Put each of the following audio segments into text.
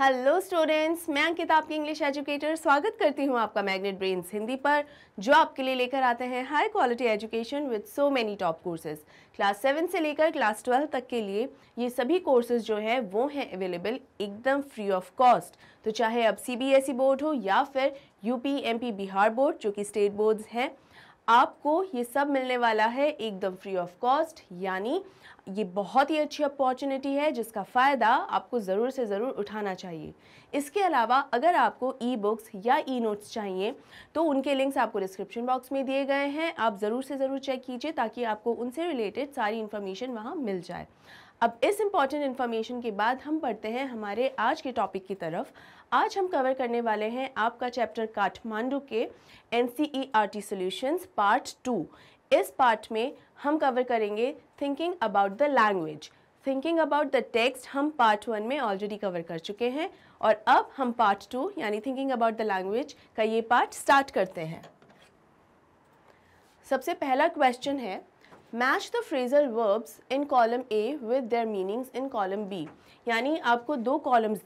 Hello students, मैं अंकिता आपकी English educator स्वागत करती हूँ आपका मैग्नेट ब्रेन्स हिंदी पर, जो आपके लिए लेकर आते हैं high quality education with so many top courses. Class 7 से लेकर क्लास 12 तक के लिए ये सभी कोर्सेज जो है वो हैं अवेलेबल एकदम फ्री ऑफ कॉस्ट। तो चाहे अब CBSE बोर्ड हो या फिर UP MP बिहार बोर्ड जो कि स्टेट बोर्ड्स हैं, आपको ये सब मिलने वाला है एकदम फ्री ऑफ कॉस्ट। यानी ये बहुत ही अच्छी अपॉर्चुनिटी है जिसका फ़ायदा आपको ज़रूर से ज़रूर उठाना चाहिए। इसके अलावा अगर आपको ई बुक्स या ई नोट्स चाहिए तो उनके लिंक्स आपको डिस्क्रिप्शन बॉक्स में दिए गए हैं, आप ज़रूर से ज़रूर चेक कीजिए ताकि आपको उनसे रिलेटेड सारी इन्फॉर्मेशन वहाँ मिल जाए। अब इस इम्पॉर्टेंट इन्फॉर्मेशन के बाद हम पढ़ते हैं हमारे आज के टॉपिक की तरफ। आज हम कवर करने वाले हैं आपका चैप्टर काठमांडू के NCERT सॉल्यूशंस पार्ट 2। इस पार्ट में हम कवर करेंगे thinking about the language. Thinking about the text हम पार्ट 1 में ऑलरेडी कवर कर चुके हैं और अब हम पार्ट 2 यानी थिंकिंग अबाउट द लैंग्वेज का ये पार्ट स्टार्ट करते हैं। सबसे पहला क्वेश्चन है, match the phrasal verbs in column A with their meanings in column B। यानी आपको दो कॉलम्स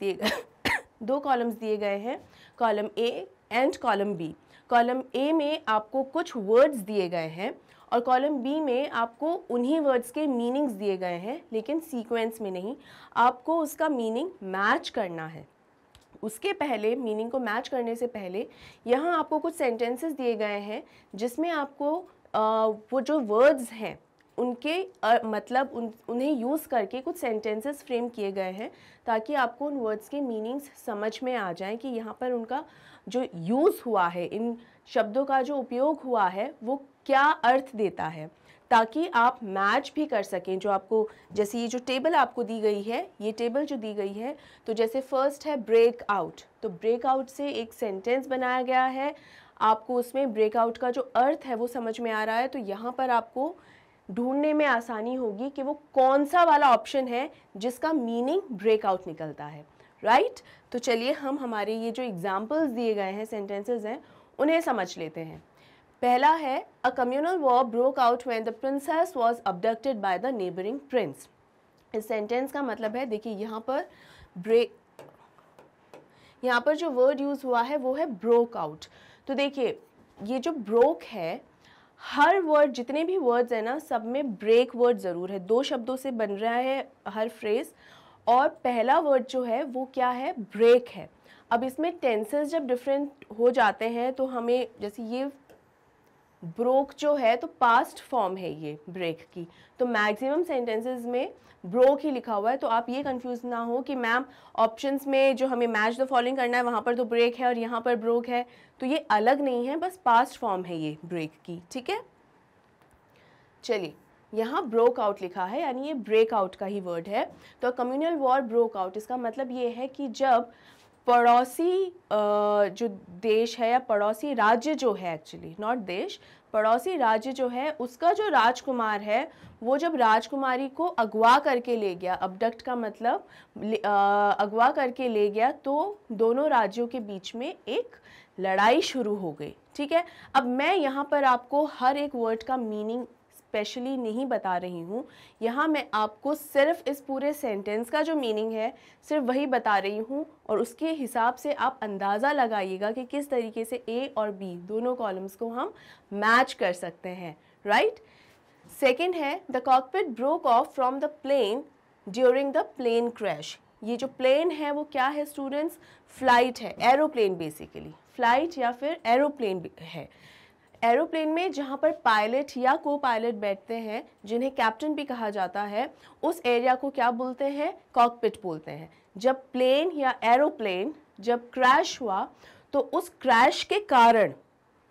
दिए गए हैं, column A and column B। Column A में आपको कुछ वर्ड्स दिए गए हैं और कॉलम B में आपको उन्हीं वर्ड्स के मीनिंग्स दिए गए हैं, लेकिन सीक्वेंस में नहीं। आपको उसका मीनिंग मैच करना है। उसके पहले मीनिंग को मैच करने से पहले यहाँ आपको कुछ सेंटेंसेस दिए गए हैं जिसमें आपको वो जो वर्ड्स हैं उनके मतलब उन्हें यूज़ करके कुछ सेंटेंसेस फ्रेम किए गए हैं ताकि आपको उन वर्ड्स के मीनिंग्स समझ में आ जाएं कि यहाँ पर उनका जो यूज़ हुआ है, इन शब्दों का जो उपयोग हुआ है वो क्या अर्थ देता है, ताकि आप मैच भी कर सकें। जो आपको जैसे ये जो टेबल आपको दी गई है, ये टेबल जो दी गई है, तो जैसे फर्स्ट है ब्रेक आउट, तो ब्रेक आउट से एक सेंटेंस बनाया गया है, आपको उसमें ब्रेक आउट का जो अर्थ है वो समझ में आ रहा है। तो यहाँ पर आपको ढूंढने में आसानी होगी कि वो कौन सा वाला ऑप्शन है जिसका मीनिंग ब्रेकआउट निकलता है, राइट। तो चलिए हम हमारे ये जो एग्जाम्पल्स दिए गए हैं, सेंटेंसेस हैं, उन्हें समझ लेते हैं। पहला है, a communal war broke out when the princess was abducted by the neighbouring Prince. इस सेंटेंस का मतलब है, देखिए यहाँ पर जो वर्ड यूज़ हुआ है वो है ब्रोक आउट। तो देखिए ये जो ब्रोक है, हर वर्ड, जितने भी वर्ड्स हैं ना, सब में ब्रेक वर्ड ज़रूर है। दो शब्दों से बन रहा है हर फ्रेज और पहला वर्ड जो है वो क्या है, ब्रेक है। अब इसमें टेंसेस जब डिफरेंट हो जाते हैं तो हमें, जैसे ये ब्रोक जो है तो पास्ट फॉर्म है ये ब्रेक की, तो मैक्सिमम सेंटेंसेस में ब्रोक ही लिखा हुआ है। तो आप ये कंफ्यूज ना हो कि मैम ऑप्शंस में जो हमें मैच द फॉलोइंग करना है वहाँ पर तो ब्रेक है और यहाँ पर ब्रोक है, तो ये अलग नहीं है, बस पास्ट फॉर्म है ये ब्रेक की, ठीक है। चलिए यहाँ ब्रोक आउट लिखा है यानी ये ब्रेक आउट का ही वर्ड है। तो कम्युनल वॉर ब्रोक आउट, इसका मतलब ये है कि जब पड़ोसी जो देश है या पड़ोसी राज्य जो है, एक्चुअली नॉट देश, पड़ोसी राज्य जो है उसका जो राजकुमार है वो जब राजकुमारी को अगवा करके ले गया, अबडक्ट का मतलब अगवा करके ले गया, तो दोनों राज्यों के बीच में एक लड़ाई शुरू हो गई, ठीक है। अब मैं यहाँ पर आपको हर एक वर्ड का मीनिंग स्पेशली नहीं बता रही हूँ, यहाँ मैं आपको सिर्फ इस पूरे सेंटेंस का जो मीनिंग है सिर्फ वही बता रही हूँ और उसके हिसाब से आप अंदाज़ा लगाइएगा कि किस तरीके से A और B दोनों कॉलम्स को हम मैच कर सकते हैं, राइट। सेकेंड है, the cockpit broke off from the plane during the plane crash. ये जो प्लेन है वो क्या है स्टूडेंट्स, फ्लाइट है, एरोप्लेन बेसिकली, फ्लाइट या फिर एरोप्लेन है। एरोप्लेन में जहाँ पर पायलट या को पायलट बैठते हैं, जिन्हें कैप्टन भी कहा जाता है, उस एरिया को क्या बोलते हैं, कॉकपिट बोलते हैं। जब प्लेन या एरोप्लेन जब क्रैश हुआ तो उस क्रैश के कारण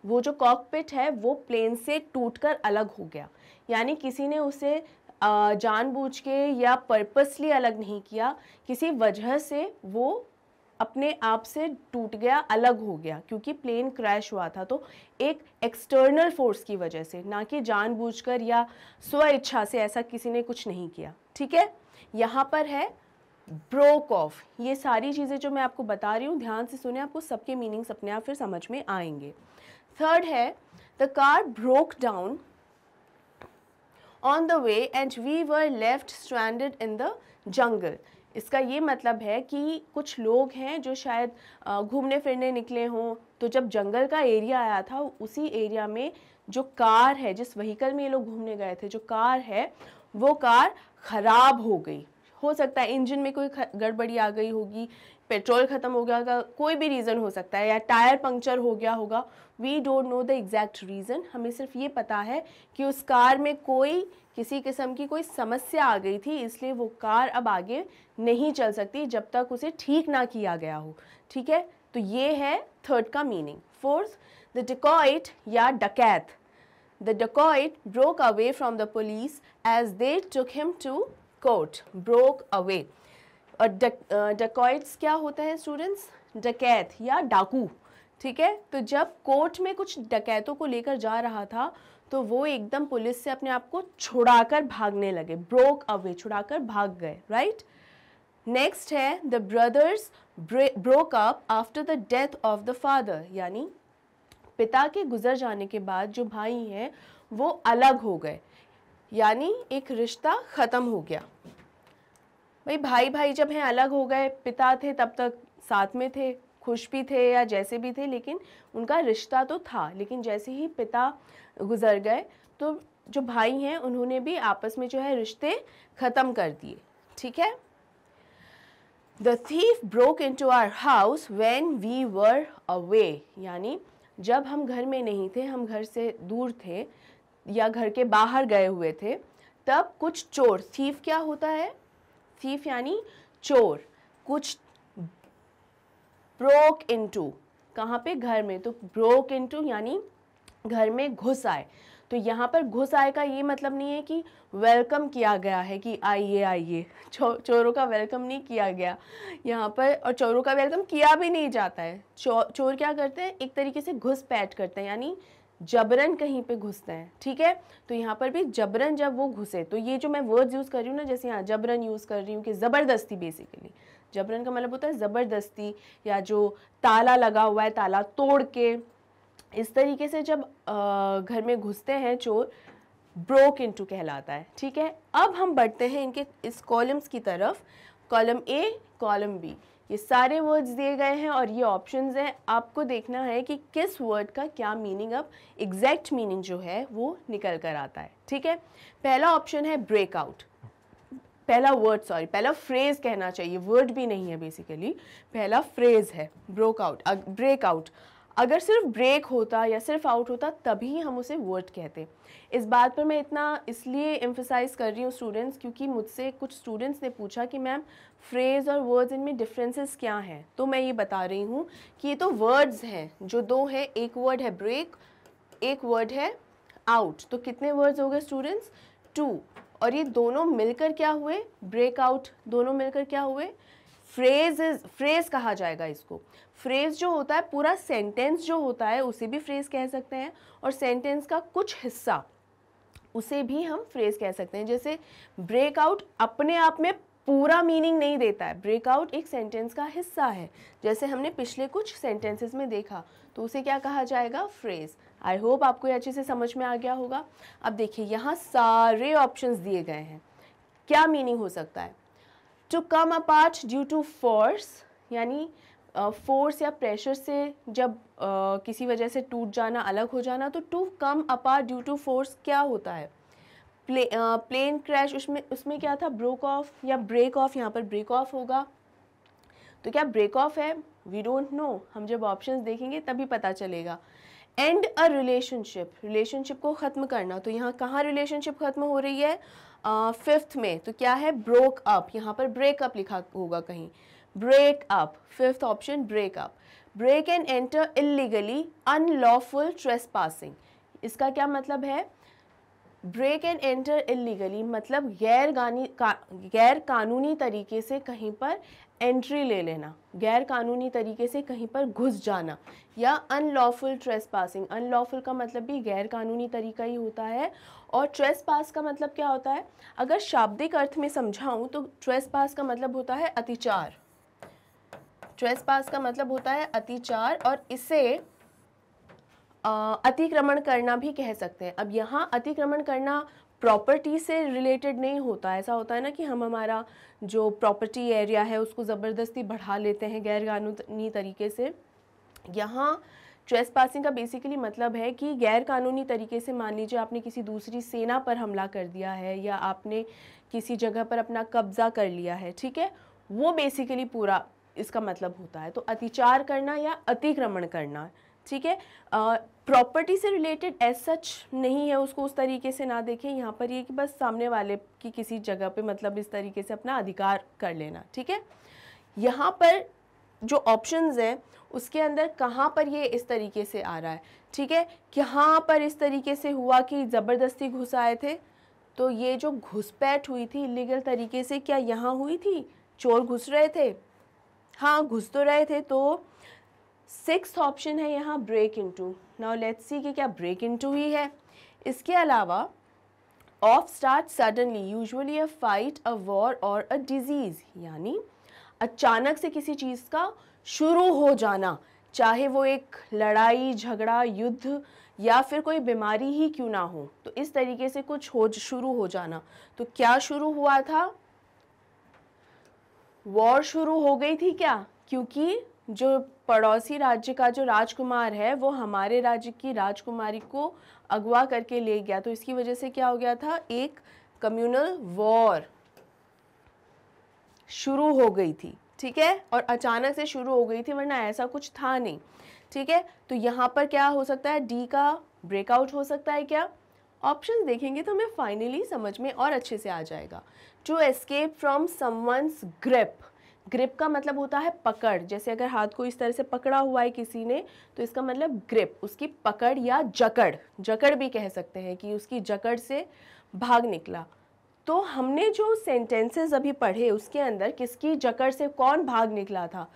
वो जो कॉकपिट है वो प्लेन से टूटकर अलग हो गया, यानी किसी ने उसे जानबूझ के या पर्पसली अलग नहीं किया, किसी वजह से वो अपने आप से टूट गया, अलग हो गया, क्योंकि प्लेन क्रैश हुआ था। तो एक एक्सटर्नल फोर्स की वजह से, ना कि जानबूझकर या स्व इच्छा से, ऐसा किसी ने कुछ नहीं किया, ठीक है। यहाँ पर है ब्रोक ऑफ। ये सारी चीज़ें जो मैं आपको बता रही हूँ ध्यान से सुने, आपको सबके मीनिंग्स अपने आप फिर समझ में आएंगे। थर्ड है, the car broke down on the way and we were left stranded in the jungle. इसका ये मतलब है कि कुछ लोग हैं जो शायद घूमने फिरने निकले हों, तो जब जंगल का एरिया आया था उसी एरिया में जो कार है, जिस व्हीकल में ये लोग घूमने गए थे, जो कार है वो कार ख़राब हो गई। हो सकता है इंजन में कोई गड़बड़ी आ गई होगी, पेट्रोल ख़त्म हो गया होगा, कोई भी रीज़न हो सकता है, या टायर पंक्चर हो गया होगा। We don't know the exact reason, हमें सिर्फ ये पता है कि उस कार में कोई किसी किस्म की कोई समस्या आ गई थी, इसलिए वो कार अब आगे नहीं चल सकती जब तक उसे ठीक ना किया गया हो। ठीक है, तो ये है थर्ड का मीनिंग। फोर्थ, द डकॉइट या डकैत। The dacoit broke away from the police as they took him to court. Broke away. और डकॉइट्स क्या होता है स्टूडेंट्स? डकैत या डाकू। ठीक है, तो जब कोर्ट में कुछ डकैतों को लेकर जा रहा था तो वो एकदम पुलिस से अपने आप को छुड़ाकर भागने लगे। ब्रोक अवे, छुड़ाकर भाग गए। राइट। नेक्स्ट है the brothers broke up after the death of the father, यानी पिता के गुजर जाने के बाद जो भाई हैं वो अलग हो गए, यानी एक रिश्ता ख़त्म हो गया। भाई भाई भाई जब हैं अलग हो गए, पिता थे तब तक साथ में थे, खुश भी थे या जैसे भी थे, लेकिन उनका रिश्ता तो था। लेकिन जैसे ही पिता गुजर गए तो जो भाई हैं उन्होंने भी आपस में जो है रिश्ते ख़त्म कर दिए। ठीक है। The thief broke into our house when we were away, यानी जब हम घर में नहीं थे, हम घर से दूर थे या घर के बाहर गए हुए थे, तब कुछ चोर, थीफ क्या होता है? थीफ यानी चोर। कुछ ब्रोक इनटू, कहाँ पे? घर में, तो ब्रोक इनटू यानी घर में घुस आए। तो यहाँ पर घुस आए का ये मतलब नहीं है कि वेलकम किया गया है कि आइए आइए, चोरों का वेलकम नहीं किया गया यहाँ पर, और चोरों का वेलकम किया भी नहीं जाता है। चोर क्या करते हैं? एक तरीके से घुसपैठ करते हैं, यानी जबरन कहीं पे घुसते हैं। ठीक है, तो यहाँ पर भी जबरन जब वो घुसे, तो ये जो मैं वर्ड्स यूज़ कर रही हूँ ना, जैसे यहाँ जबरन यूज़ कर रही हूँ कि ज़बरदस्ती, बेसिकली जबरन का मतलब होता है ज़बरदस्ती, या जो ताला लगा हुआ है ताला तोड़ के, इस तरीके से जब घर में घुसते हैं चोर, ब्रोक इनटू कहलाता है। ठीक है, अब हम बढ़ते हैं इनके इस कॉलम्स की तरफ। कॉलम ए, कॉलम बी, ये सारे वर्ड्स दिए गए हैं और ये ऑप्शंस हैं। आपको देखना है कि किस वर्ड का क्या मीनिंग, अब एग्जैक्ट मीनिंग जो है वो निकल कर आता है। ठीक है, पहला ऑप्शन है ब्रेकआउट। पहला वर्ड, सॉरी पहला फ्रेज कहना चाहिए, वर्ड भी नहीं है बेसिकली, पहला फ्रेज है ब्रेकआउट। अगर सिर्फ ब्रेक होता या सिर्फ आउट होता तभी हम उसे वर्ड कहते। इस बात पर मैं इतना इसलिए एम्फसाइज़ कर रही हूँ स्टूडेंट्स, क्योंकि मुझसे कुछ स्टूडेंट्स ने पूछा कि मैम फ्रेज़ और वर्ड्स इनमें डिफरेंसेस क्या हैं। तो मैं ये बता रही हूँ कि ये तो वर्ड्स हैं जो दो हैं, एक वर्ड है ब्रेक, एक वर्ड है आउट। तो कितने वर्ड्स हो गए स्टूडेंट्स? 2। और ये दोनों मिलकर क्या हुए? ब्रेकआउट। दोनों मिलकर क्या हुए? फ्रेज कहा जाएगा इसको। फ्रेज जो होता है, पूरा सेंटेंस जो होता है उसे भी फ्रेज कह सकते हैं, और सेंटेंस का कुछ हिस्सा उसे भी हम फ्रेज कह सकते हैं। जैसे ब्रेकआउट अपने आप में पूरा मीनिंग नहीं देता है, ब्रेकआउट एक सेंटेंस का हिस्सा है, जैसे हमने पिछले कुछ सेंटेंसेस में देखा, तो उसे क्या कहा जाएगा? फ्रेज। आई होप आपको ये अच्छे से समझ में आ गया होगा। अब देखिए यहाँ सारे ऑप्शंस दिए गए हैं, क्या मीनिंग हो सकता है? To come apart due to force, यानी फोर्स या प्रेशर से जब किसी वजह से टूट जाना, अलग हो जाना, तो to come apart due to force क्या होता है? प्लेन क्रैश, उसमें क्या था? ब्रोक ऑफ या ब्रेक ऑफ, यहाँ पर ब्रेक ऑफ होगा। तो क्या ब्रेक ऑफ है? वी डोंट नो, हम जब ऑप्शंस देखेंगे तभी पता चलेगा। एंड अ रिलेशनशिप, रिलेशनशिप को ख़त्म करना, तो यहाँ कहाँ रिलेशनशिप ख़त्म हो रही है? 5th में, तो क्या है? ब्रोक अप, यहाँ पर ब्रेकअप लिखा होगा कहीं, break up, 5th option break up. Break and enter illegally unlawful trespassing, इसका क्या मतलब है? ब्रेक एंड एंटर इलीगली मतलब गैर कानूनी तरीके से कहीं पर एंट्री ले लेना, गैर कानूनी तरीके से कहीं पर घुस जाना, या अनलॉफुल ट्रेसपासिंग। अनलॉफुल का मतलब भी गैर कानूनी तरीका ही होता है, और ट्रेसपास का मतलब क्या होता है? अगर शाब्दिक अर्थ में समझाऊं तो ट्रेसपास का मतलब होता है अतिचार। ट्रेसपास का मतलब होता है अतिचार, और इसे अतिक्रमण करना भी कह सकते हैं। अब यहाँ अतिक्रमण करना प्रॉपर्टी से रिलेटेड नहीं होता। ऐसा होता है ना कि हम हमारा जो प्रॉपर्टी एरिया है उसको ज़बरदस्ती बढ़ा लेते हैं गैर कानूनी तरीके से। यहाँ ट्रेसपासिंग का बेसिकली मतलब है कि गैर कानूनी तरीके से, मान लीजिए आपने किसी दूसरी सेना पर हमला कर दिया है या आपने किसी जगह पर अपना कब्जा कर लिया है, ठीक है, वो बेसिकली पूरा इसका मतलब होता है। तो अतिचार करना या अतिक्रमण करना, ठीक है। प्रॉपर्टी से रिलेटेड एज सच नहीं है, उसको उस तरीके से ना देखें। यहाँ पर ये कि बस सामने वाले की किसी जगह पे मतलब इस तरीके से अपना अधिकार कर लेना, ठीक है। यहाँ पर जो ऑप्शंस हैं उसके अंदर कहाँ पर ये इस तरीके से आ रहा है, ठीक है, कहाँ पर इस तरीके से हुआ कि ज़बरदस्ती घुस आए थे। तो ये जो घुसपैठ हुई थी इलीगल तरीके से, क्या यहाँ हुई थी? चोर घुस रहे थे, हाँ घुस तो रहे थे। तो 6th ऑप्शन है यहाँ break into. Now let's see कि क्या ब्रेक इनटू ही है। इसके अलावा of start suddenly, usually a fight, a war और अ डिजीज़, यानी अचानक से किसी चीज़ का शुरू हो जाना, चाहे वो एक लड़ाई झगड़ा युद्ध या फिर कोई बीमारी ही क्यों ना हो, तो इस तरीके से कुछ शुरू हो जाना। तो क्या शुरू हुआ था? वॉर शुरू हो गई थी क्या? क्योंकि जो पड़ोसी राज्य का जो राजकुमार है वो हमारे राज्य की राजकुमारी को अगवा करके ले गया, तो इसकी वजह से क्या हो गया था? एक कम्युनल वॉर शुरू हो गई थी, ठीक है, और अचानक से शुरू हो गई थी, वरना ऐसा कुछ था नहीं, ठीक है। तो यहाँ पर क्या हो सकता है? डी का ब्रेकआउट हो सकता है क्या? ऑप्शंस देखेंगे तो हमें फाइनली समझ में और अच्छे से आ जाएगा। To escape from someone's grip, grip का मतलब होता है पकड़। जैसे अगर हाथ को इस तरह से पकड़ा हुआ है किसी ने तो इसका मतलब ग्रिप, उसकी पकड़ या जकड़, जकड़ भी कह सकते हैं कि उसकी जकड़ से भाग निकला। तो हमने जो सेंटेंसेस अभी पढ़े उसके अंदर किसकी जकड़ से कौन भाग निकला था?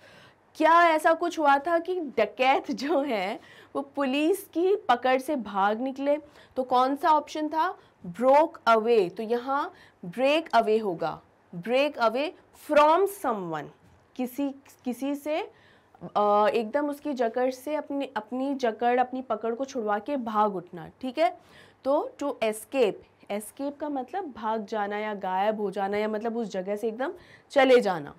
क्या ऐसा कुछ हुआ था कि डकैत जो है वो पुलिस की पकड़ से भाग निकले? तो कौन सा ऑप्शन था? Broke away. तो यहाँ ब्रेक अवे होगा, ब्रेक अवे फ्रॉम समवन, किसी से एकदम उसकी जकड़ से अपनी जकड़ अपनी पकड़ को छुड़वा के भाग उठना, ठीक है। तो टू एस्केप, एस्केप का मतलब भाग जाना या गायब हो जाना या मतलब उस जगह से एकदम चले जाना।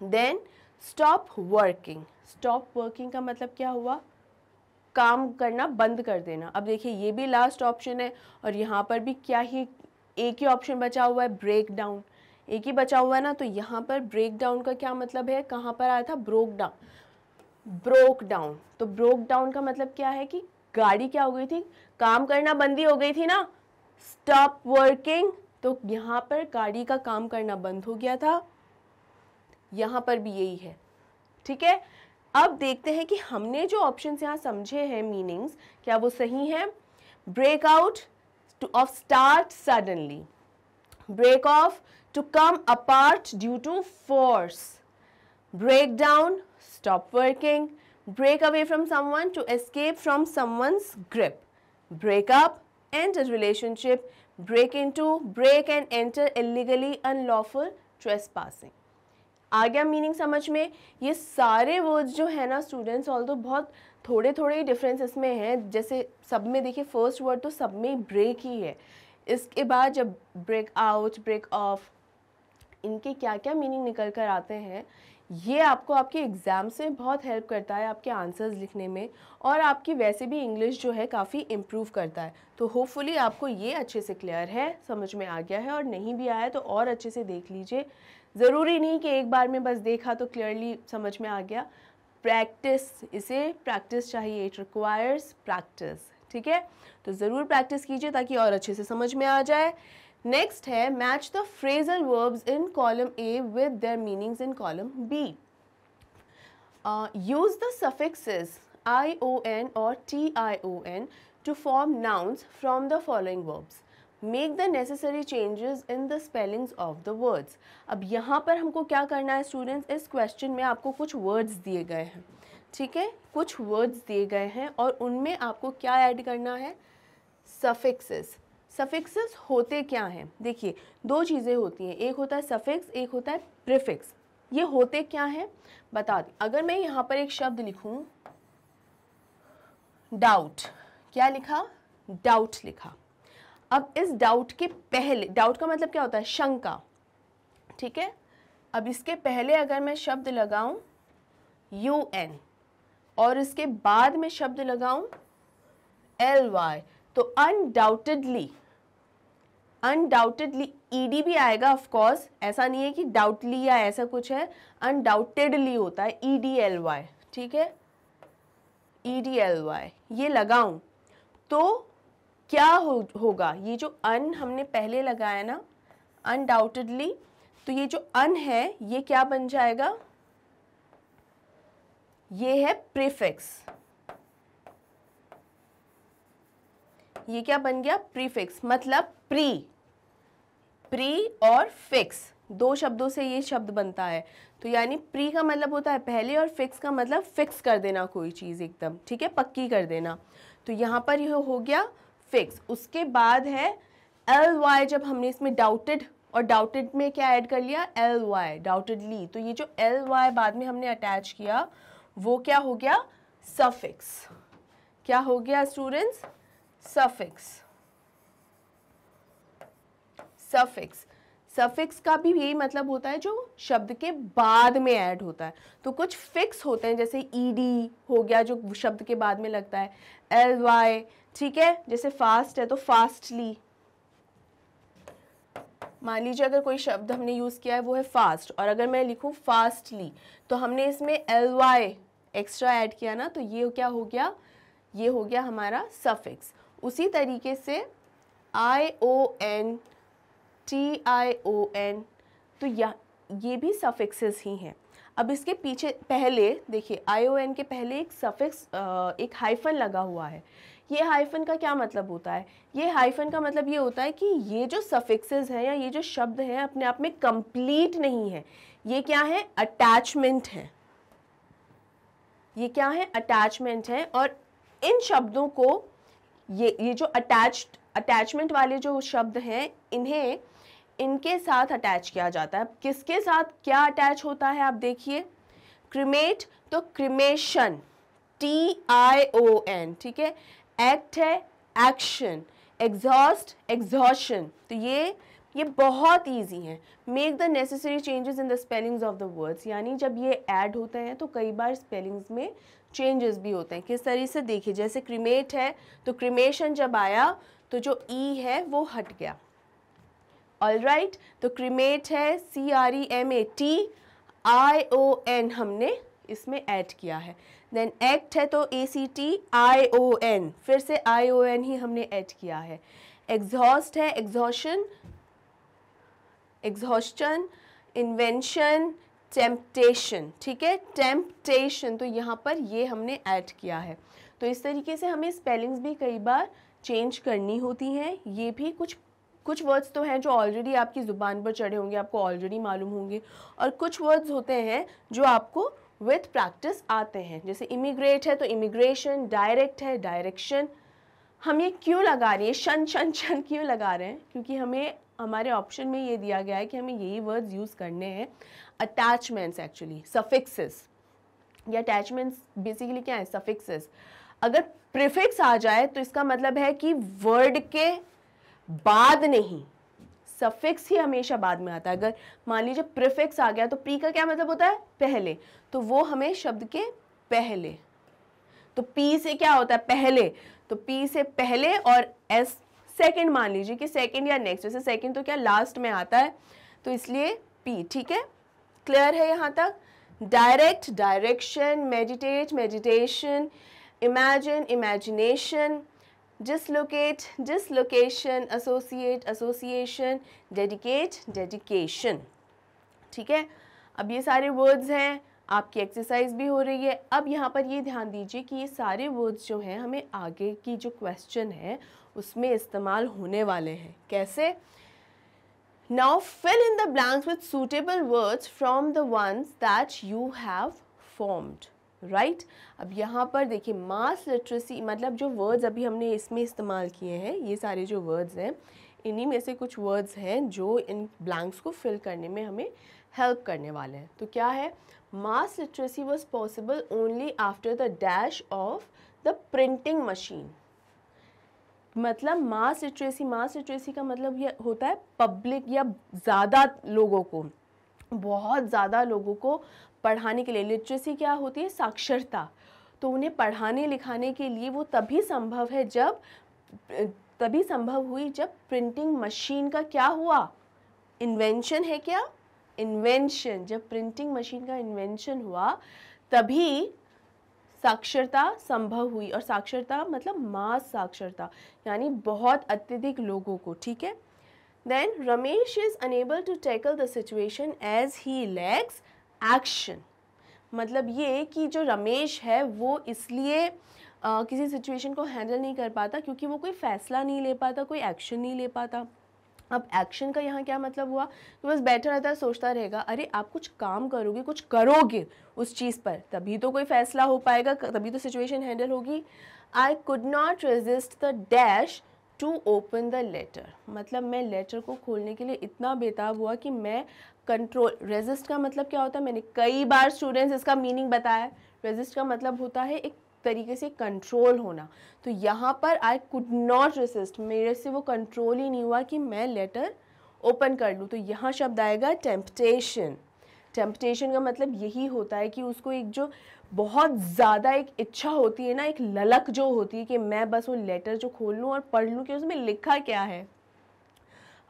Then stop working, stop working का मतलब क्या हुआ? काम करना बंद कर देना। अब देखिए ये भी लास्ट ऑप्शन है और यहाँ पर भी क्या ही एक ही ऑप्शन बचा हुआ है, ब्रेक डाउन, एक ही बचा हुआ है ना। तो यहाँ पर ब्रेक डाउन का क्या मतलब है? कहाँ पर आया था? Broke down, broke down. तो ब्रोक डाउन का मतलब क्या है कि गाड़ी क्या हो गई थी? काम करना बंदी हो गई थी ना, स्टॉप वर्किंग। तो यहाँ पर गाड़ी का काम करना बंद हो गया था, यहाँ पर भी यही है, ठीक है। अब देखते हैं कि हमने जो ऑप्शंस यहाँ समझे हैं मीनिंग्स, क्या वो सही है? Break out to of start suddenly, break off to come apart due to force, break down stop working, break away from someone to escape from someone's grip, break up, end a relationship, break into, break and enter illegally unlawful trespassing। आ गया meaning समझ में? ये सारे words जो है ना students, although बहुत थोड़े थोड़े डिफरेंस इसमें हैं। जैसे सब में देखिए फर्स्ट वर्ड तो सब में ब्रेक ही है, इसके बाद जब ब्रेक आउट, ब्रेक ऑफ, इनके क्या क्या मीनिंग निकल कर आते हैं, ये आपको आपके एग्ज़ाम से बहुत हेल्प करता है आपके आंसर्स लिखने में, और आपकी वैसे भी इंग्लिश जो है काफ़ी इम्प्रूव करता है। तो होपफुली आपको ये अच्छे से क्लियर है, समझ में आ गया है, और नहीं भी आया तो और अच्छे से देख लीजिए। ज़रूरी नहीं कि एक बार में बस देखा तो क्लियरली समझ में आ गया। प्रैक्टिस, इसे प्रैक्टिस चाहिए, इट रिक्वायर्स प्रैक्टिस, ठीक है। तो ज़रूर प्रैक्टिस कीजिए ताकि और अच्छे से समझ में आ जाए। नेक्स्ट है match the phrasal verbs in column A with their meanings in column B. Use the suffixes ION और TION to form nouns from the following verbs. Make the necessary changes in the spellings of the words. अब यहाँ पर हमको क्या करना है students? इस question में आपको कुछ वर्ड्स दिए गए हैं, ठीक है, कुछ वर्ड्स दिए गए हैं और उनमें आपको क्या ऐड करना है? सफिक्सेस। सफिक्सेस होते क्या हैं? देखिए दो चीज़ें होती हैं, एक होता है सफिक्स, एक होता है प्रीफिक्स। ये होते क्या हैं बता दें। अगर मैं यहाँ पर एक शब्द लिखूँ डाउट, क्या लिखा? डाउट लिखा। अब इस डाउट के पहले, डाउट का मतलब क्या होता है, शंका, ठीक है। अब इसके पहले अगर मैं शब्द लगाऊं UN और इसके बाद में शब्द लगाऊं LY, तो अनडाउटेडली ED भी आएगा ऑफ कोर्स, ऐसा नहीं है कि डाउटली या ऐसा कुछ है, अनडाउटेडली होता है EDLY, ठीक है, EDLY ये लगाऊं तो क्या होगा, ये जो अन हमने पहले लगाया ना अनडाउटेडली, तो ये जो अन है ये क्या बन जाएगा, ये है प्रीफिक्स, ये क्या बन गया, प्रीफिक्स, मतलब प्री और फिक्स, दो शब्दों से ये शब्द बनता है। तो यानी प्री का मतलब होता है पहले और फिक्स का मतलब फिक्स कर देना कोई चीज़ एकदम, ठीक है, पक्की कर देना। तो यहाँ पर यह हो गया फिक्स। उसके बाद है LY, जब हमने इसमें डाउटेड और डाउटेड में क्या ऐड कर लिया, LY, डाउटेडली, तो ये जो LY बाद में हमने अटैच किया वो क्या हो गया, सफिक्स। क्या हो गया स्टूडेंट्स, सफिक्स। सफिक्स का भी यही मतलब होता है जो शब्द के बाद में ऐड होता है। तो कुछ फिक्स होते हैं, जैसे ED हो गया जो शब्द के बाद में लगता है, LY, ठीक है, जैसे फास्ट है तो फास्टली। मान लीजिए अगर कोई शब्द हमने यूज़ किया है वो है फास्ट, और अगर मैं लिखूं फास्टली तो हमने इसमें LY एक्स्ट्रा ऐड किया ना, तो ये क्या हो गया, ये हो गया हमारा सफिक्स। उसी तरीके से ION, TION, तो ये भी सफिक्सेस ही हैं। अब इसके पीछे पहले देखिए ION के पहले एक सफिक्स, एक हाइफन लगा हुआ है। ये हाइफन का क्या मतलब होता है, ये हाइफन का मतलब ये होता है कि ये जो सफिक्सेस हैं या ये जो शब्द हैं अपने आप में कंप्लीट नहीं है, ये क्या है, अटैचमेंट है, ये क्या है, अटैचमेंट है। और इन शब्दों को ये जो अटैचमेंट वाले जो शब्द हैं इन्हें इनके साथ अटैच किया जाता है। किसके साथ क्या अटैच होता है आप देखिए, क्रिमेट तो क्रिमेशन, TION, ठीक है, एक्ट है एक्शन, एग्जॉस्ट एग्जॉशन। तो ये बहुत इजी है। Make the necessary changes in the spellings of the words, यानी जब ये ऐड होते हैं तो कई बार स्पेलिंग्स में चेंजेस भी होते हैं। किस तरह से देखिए, जैसे क्रिमेट है तो क्रिमेशन जब आया तो जो E है वो हट गया, ऑलराइट। तो क्रिमेट है CREMAT, ION हमने इसमें ऐड किया है। देन एक्ट है तो ACTION, फिर से ION ही हमने ऐड किया है। एग्जॉस्ट है एग्जॉशन, एग्जॉस्टन, इन्वेंशन, टेम्पटेशन, ठीक है, टेम्पटेशन, तो यहाँ पर ये हमने ऐड किया है। तो इस तरीके से हमें स्पेलिंग्स भी कई बार चेंज करनी होती हैं। ये भी कुछ वर्ड्स तो हैं जो ऑलरेडी आपकी ज़ुबान पर चढ़े होंगे, आपको ऑलरेडी मालूम होंगे, और कुछ वर्ड्स होते हैं जो आपको विथ प्रैक्टिस आते हैं। जैसे इमिग्रेट है तो इमिग्रेशन, डायरेक्ट है डायरेक्शन। हम ये क्यों लगा रहे हैं, शन शन शन क्यों लगा रहे हैं, क्योंकि हमें हमारे ऑप्शन में ये दिया गया है कि हमें यही वर्ड्स यूज़ करने हैं। अटैचमेंट्स एक्चुअली सफिक्सेस, या अटैचमेंट्स बेसिकली क्या है, सफिक्सेस। अगर प्रीफिक्स आ जाए तो इसका मतलब है कि वर्ड के बाद नहीं, सफिक्स ही हमेशा बाद में आता है। अगर मान लीजिए प्रीफिक्स आ गया तो प्री का क्या मतलब होता है, पहले, तो वो हमें शब्द के पहले। तो पी से क्या होता है, पहले, तो पी से पहले, और एस सेकंड, मान लीजिए कि सेकंड या नेक्स्ट, जैसे सेकंड तो क्या लास्ट में आता है, तो इसलिए पी, ठीक है, क्लियर है यहाँ तक। Direct direction, meditate meditation, imagine imagination, dislocate dislocation, associate association, dedicate dedication, ठीक है। अब ये सारे वर्ड्स हैं, आपकी एक्सरसाइज भी हो रही है। अब यहाँ पर ये ध्यान दीजिए कि ये सारे वर्ड्स जो हैं हमें आगे की जो क्वेश्चन है उसमें इस्तेमाल होने वाले हैं। कैसे, now fill in the blanks with suitable words from the ones that you have formed, right. अब यहाँ पर देखिए मास लिटरेसी, मतलब जो वर्ड्स अभी हमने इसमें इस्तेमाल किए हैं, ये सारे जो वर्ड्स हैं इन्हीं में से कुछ वर्ड्स हैं जो इन ब्लैंक्स को फिल करने में हमें हेल्प करने वाले हैं। तो क्या है, mass literacy was possible only after the dash of the printing machine. मतलब मास लिटरेसी का मतलब ये होता है पब्लिक या ज़्यादा लोगों को, बहुत ज़्यादा लोगों को पढ़ाने के लिए। लिटरेसी क्या होती है? साक्षरता। तो उन्हें पढ़ाने लिखाने के लिए वो तभी संभव हुई जब प्रिंटिंग मशीन का क्या हुआ? इन्वेंशन है क्या? इन्वेंशन। जब प्रिंटिंग मशीन का इन्वेंशन हुआ तभी साक्षरता संभव हुई, और साक्षरता मतलब मास साक्षरता, यानी बहुत अत्यधिक लोगों को। ठीक है। Then Ramesh is unable to tackle the situation as he lacks action। मतलब ये कि जो रमेश है वो इसलिए किसी सिचुएशन को हैंडल नहीं कर पाता क्योंकि वो कोई फैसला नहीं ले पाता, कोई एक्शन नहीं ले पाता। अब एक्शन का यहाँ क्या मतलब हुआ कि बस बैठा रहता है, सोचता रहेगा। अरे आप कुछ काम करोगे, कुछ करोगे उस चीज़ पर, तभी तो कोई फैसला हो पाएगा, तभी तो सिचुएशन हैंडल होगी। I could not resist the dash to open the letter. मतलब मैं लेटर को खोलने के लिए इतना बेताब हुआ कि मैं कंट्रोल। रेजिस्ट का मतलब क्या होता है? मैंने कई बार स्टूडेंट्स इसका मीनिंग बताया। रेजिस्ट का मतलब होता है एक तरीके से कंट्रोल होना। तो यहाँ पर आई कुड नॉट रेसिस्ट, मेरे से वो कंट्रोल ही नहीं हुआ कि मैं लेटर ओपन कर लूँ। तो यहाँ शब्द आएगा टेम्पटेशन। टेम्पटेशन का मतलब यही होता है कि उसको एक जो बहुत ज़्यादा एक इच्छा होती है ना, एक ललक जो होती है कि मैं बस वो लेटर जो खोल लूँ और पढ़ लूँ कि उसमें लिखा क्या है।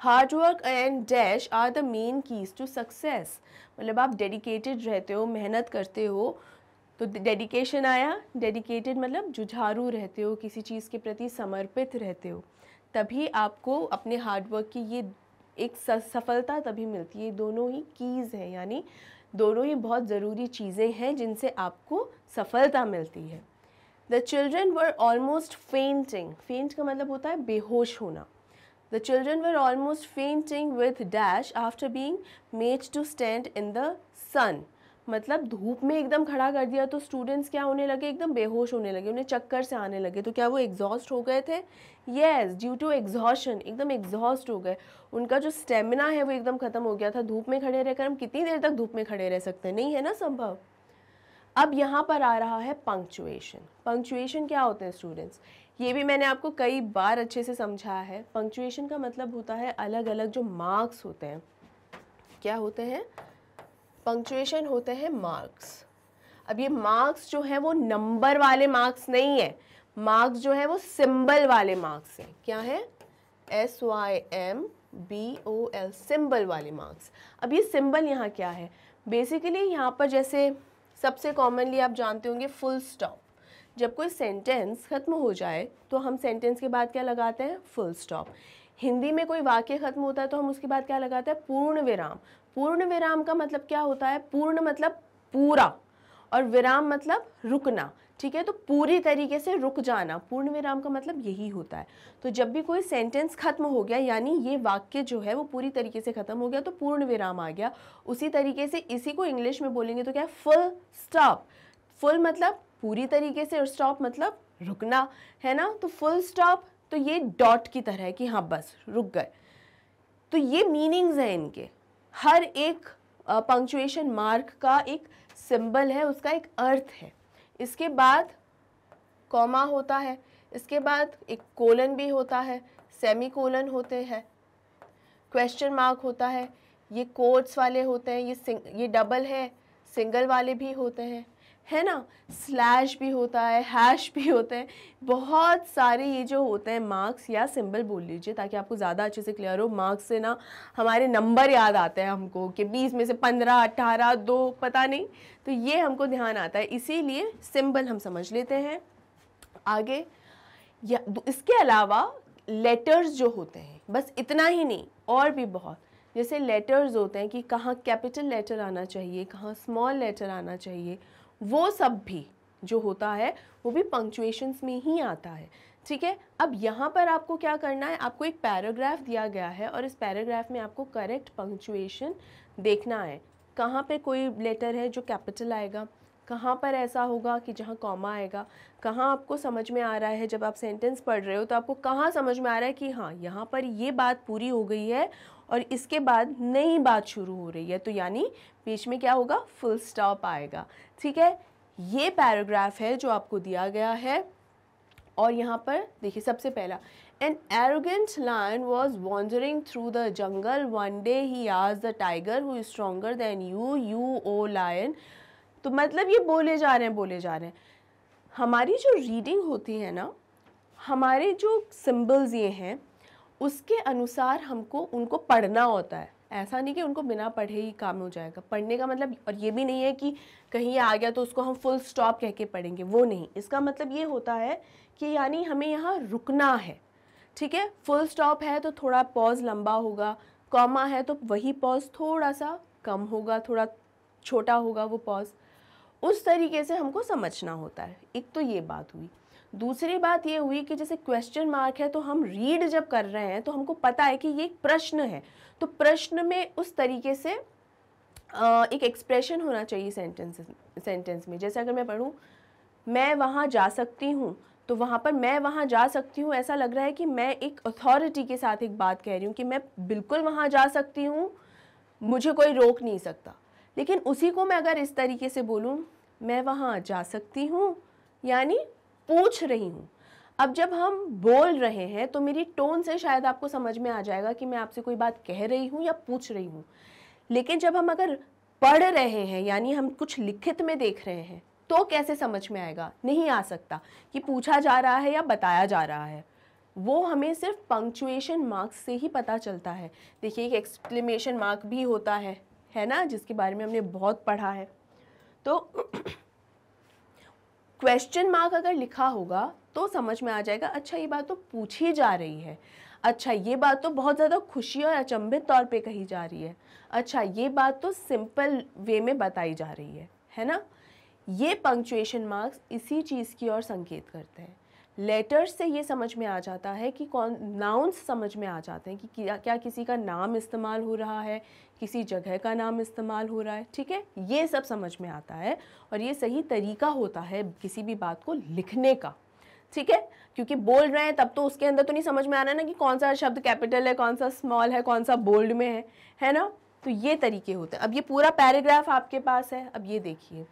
Hard work and dash are the main keys to success. मतलब आप डेडिकेटेड रहते हो, मेहनत करते हो, तो डेडिकेशन आया। डेडिकेटेड मतलब जुझारू रहते हो, किसी चीज़ के प्रति समर्पित रहते हो, तभी आपको अपने हार्डवर्क की ये एक सफलता तभी मिलती है। दोनों ही कीज़ हैं, यानी दोनों ही बहुत ज़रूरी चीज़ें हैं जिनसे आपको सफलता मिलती है। The children were almost fainting. Faint का मतलब होता है बेहोश होना। The children were almost fainting with dash after being made to stand in the sun. मतलब धूप में एकदम खड़ा कर दिया तो स्टूडेंट्स क्या होने लगे? एकदम बेहोश होने लगे, उन्हें चक्कर से आने लगे। तो क्या वो एग्जॉस्ट हो गए थे? येस, ड्यू टू एग्जॉशन, एकदम एग्जॉस्ट हो गए। उनका जो स्टेमिना है वो एकदम ख़त्म हो गया था। धूप में खड़े रहकर हम कितनी देर तक धूप में खड़े रह सकते हैं? नहीं है ना संभव। अब यहाँ पर आ रहा है पंक्चुएशन। पंक्चुएशन क्या होते हैं स्टूडेंट्स? ये भी मैंने आपको कई बार अच्छे से समझाया है। पंक्चुएशन का मतलब होता है अलग अलग जो मार्क्स होते हैं। क्या होते हैं? पंक्चुएशन होते हैं मार्क्स। अब ये मार्क्स जो है वो नंबर वाले मार्क्स नहीं है। मार्क्स जो है वो सिंबल वाले मार्क्स हैं। क्या है? SYMBOL, सिंबल वाले मार्क्स। अब ये सिंबल यहाँ क्या है? बेसिकली यहाँ पर जैसे सबसे कॉमनली आप जानते होंगे फुल स्टॉप। जब कोई सेंटेंस ख़त्म हो जाए तो हम सेंटेंस के बाद क्या लगाते हैं? Full stop. हिंदी में कोई वाक्य ख़त्म होता है तो हम उसके बाद क्या लगाते हैं? पूर्ण विराम। पूर्ण विराम का मतलब क्या होता है? पूर्ण मतलब पूरा, और विराम मतलब रुकना। ठीक है, तो पूरी तरीके से रुक जाना, पूर्ण विराम का मतलब यही होता है। तो जब भी कोई सेंटेंस खत्म हो गया, यानी ये वाक्य जो है वो पूरी तरीके से खत्म हो गया, तो पूर्ण विराम आ गया। उसी तरीके से इसी को इंग्लिश में बोलेंगे तो क्या है? Full stop. फुल मतलब पूरी तरीके से, और स्टॉप मतलब रुकना, है ना। तो फुल स्टॉप तो ये डॉट की तरह है कि हाँ बस रुक गए। तो ये मीनिंग्स हैं इनके। हर एक पंक्चुएशन मार्क का एक सिंबल है, उसका एक अर्थ है। इसके बाद कॉमा होता है, इसके बाद एक कोलन भी होता है, सेमी कोलन होते हैं, क्वेश्चन मार्क होता है, ये कोट्स वाले होते हैं, ये डबल है, सिंगल वाले भी होते हैं, है ना। स्लैश भी होता है, हैश भी होते हैं, बहुत सारे ये जो होते हैं मार्क्स या सिंबल बोल लीजिए ताकि आपको ज़्यादा अच्छे से क्लियर हो। मार्क्स से ना हमारे नंबर याद आते हैं हमको कि 20 में से 15, 18, 2 पता नहीं, तो ये हमको ध्यान आता है, इसीलिए सिंबल हम समझ लेते हैं। आगे या इसके अलावा लेटर्स जो होते हैं, बस इतना ही नहीं और भी बहुत, जैसे लेटर्स होते हैं कि कहाँ कैपिटल लेटर आना चाहिए, कहाँ स्मॉल लेटर आना चाहिए, वो सब भी जो होता है वो भी पंक्चुएशंस में ही आता है। ठीक है, अब यहाँ पर आपको क्या करना है? आपको एक पैराग्राफ दिया गया है और इस पैराग्राफ में आपको करेक्ट पंक्चुएशन देखना है। कहाँ पे कोई लेटर है जो कैपिटल आएगा, कहाँ पर ऐसा होगा कि जहाँ कॉमा आएगा, कहाँ आपको समझ में आ रहा है जब आप सेंटेंस पढ़ रहे हो तो आपको कहाँ समझ में आ रहा है कि हाँ यहाँ पर ये बात पूरी हो गई है और इसके बाद नई बात शुरू हो रही है, तो यानी बीच में क्या होगा? फुल स्टॉप आएगा। ठीक है, ये पैराग्राफ है जो आपको दिया गया है। और यहाँ पर देखिए सबसे पहला An arrogant lion was wandering through the jungle. One day he asked the tiger, who is stronger than you, O lion. तो मतलब ये बोले जा रहे हैं। हमारी जो रीडिंग होती है ना, हमारे जो सिंबल्स ये हैं उसके अनुसार हमको उनको पढ़ना होता है। ऐसा नहीं कि उनको बिना पढ़े ही काम हो जाएगा। पढ़ने का मतलब, और ये भी नहीं है कि कहीं ये आ गया तो उसको हम फुल स्टॉप कह के पढ़ेंगे, वो नहीं। इसका मतलब ये होता है कि यानी हमें यहाँ रुकना है, ठीक है। फुल स्टॉप है तो थोड़ा पॉज लंबा होगा, कॉमा है तो वही पॉज थोड़ा सा कम होगा, थोड़ा छोटा होगा वो पॉज। उस तरीके से हमको समझना होता है। एक तो ये बात हुई। दूसरी बात ये हुई कि जैसे क्वेश्चन मार्क है तो हम रीड जब कर रहे हैं तो हमको पता है कि ये एक प्रश्न है, तो प्रश्न में उस तरीके से एक एक्सप्रेशन होना चाहिए सेंटेंस में। जैसे अगर मैं पढ़ूँ मैं वहाँ जा सकती हूँ, तो वहाँ पर मैं वहाँ जा सकती हूँ ऐसा लग रहा है कि मैं एक अथॉरिटी के साथ एक बात कह रही हूँ कि मैं बिल्कुल वहाँ जा सकती हूँ, मुझे कोई रोक नहीं सकता। लेकिन उसी को मैं अगर इस तरीके से बोलूँ मैं वहाँ जा सकती हूँ, यानी पूछ रही हूँ। अब जब हम बोल रहे हैं तो मेरी टोन से शायद आपको समझ में आ जाएगा कि मैं आपसे कोई बात कह रही हूँ या पूछ रही हूँ। लेकिन जब हम अगर पढ़ रहे हैं, यानी हम कुछ लिखित में देख रहे हैं, तो कैसे समझ में आएगा? नहीं आ सकता कि पूछा जा रहा है या बताया जा रहा है। वो हमें सिर्फ पंक्चुएशन मार्क्स से ही पता चलता है। देखिए एक एक्सक्लेमेशन मार्क भी होता है ना, जिसके बारे में हमने बहुत पढ़ा है। तो क्वेश्चन मार्क अगर लिखा होगा तो समझ में आ जाएगा, अच्छा ये बात तो पूछी जा रही है, अच्छा ये बात तो बहुत ज़्यादा खुशी और अचंभित तौर पे कही जा रही है, अच्छा ये बात तो सिंपल वे में बताई जा रही है ना। ये पंक्चुएशन मार्क्स इसी चीज़ की ओर संकेत करते हैं। लेटर्स से ये समझ में आ जाता है कि कौन, नाउन्स समझ में आ जाते हैं कि क्या किसी का नाम इस्तेमाल हो रहा है, किसी जगह का नाम इस्तेमाल हो रहा है, ठीक है। ये सब समझ में आता है और ये सही तरीका होता है किसी भी बात को लिखने का, ठीक है। क्योंकि बोल रहे हैं तब तो उसके अंदर तो नहीं समझ में आ रहा है ना कि कौन सा शब्द कैपिटल है, कौन सा स्मॉल है, कौन सा बोल्ड में है ना। तो ये तरीके होते हैं। अब ये पूरा पैराग्राफ आपके पास है। अब ये देखिए,